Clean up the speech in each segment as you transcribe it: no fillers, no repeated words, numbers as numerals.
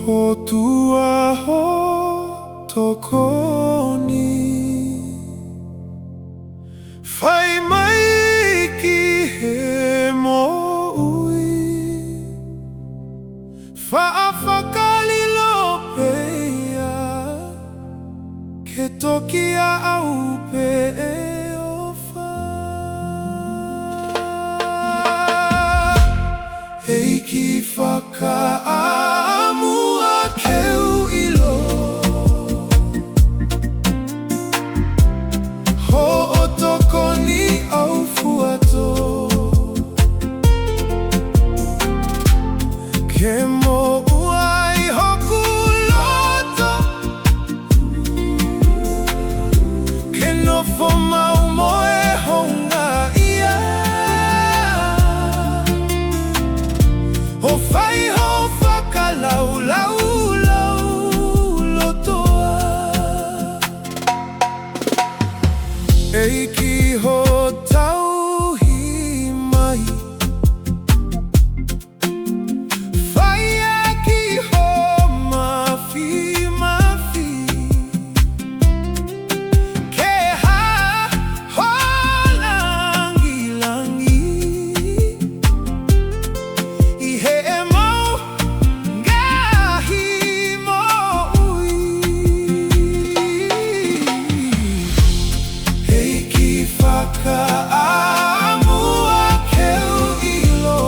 Potua ho tokoni Whai mai ki he mo'ui Whaafakalilo peia Ke toki a au pe e ofa Hei ki whakaamua KEU ILO Ho'otokoni au fuato Ke mo'uai hoku loto Ke nofo mau moe honga ia Ho whai ho whakalau lau lau lotoa Eiki ho tauhi mai Whaia ki ho mawhi mawhi Ke ha ho langi langi I he e mau ngahi mo'ui Hei ki whakaamua KEU ILO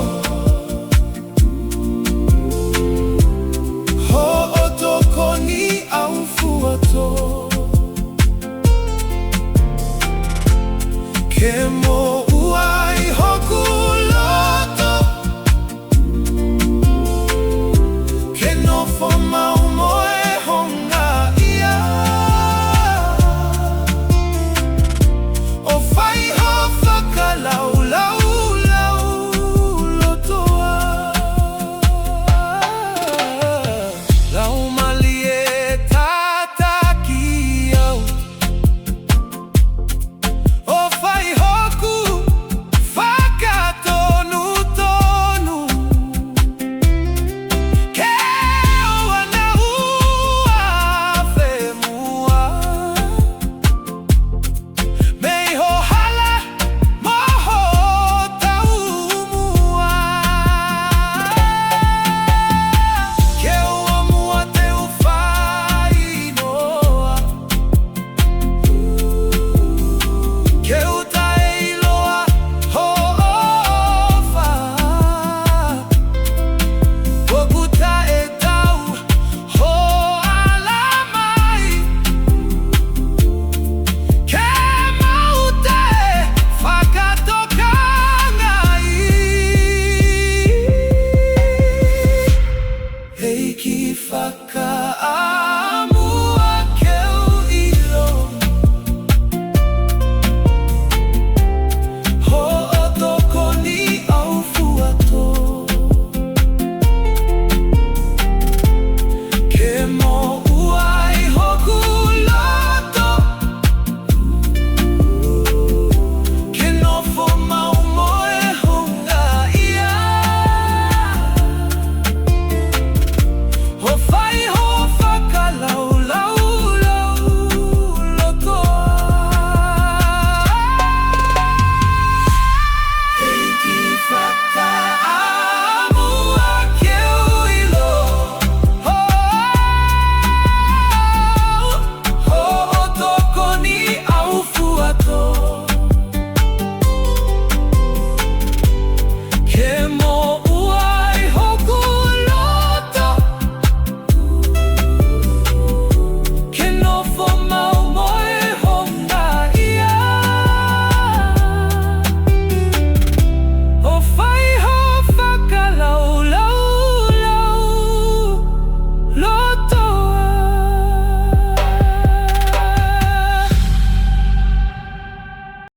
Ho'otokoni au fuato Ke mo'uai hoku loto Ke nofo mau moe honga ia O whai ho whakalau lau lau lotoa Lau mali e tata ki au O whai hoku whakatonu tonu Ke o ana ua whemua Mei ho hala moho taumua Ke ua mua te uwhainoa Ke uta e iloa ho ofa Pokuta e tau ho ala mai Ke mau te whakatokangai Hei ki whaka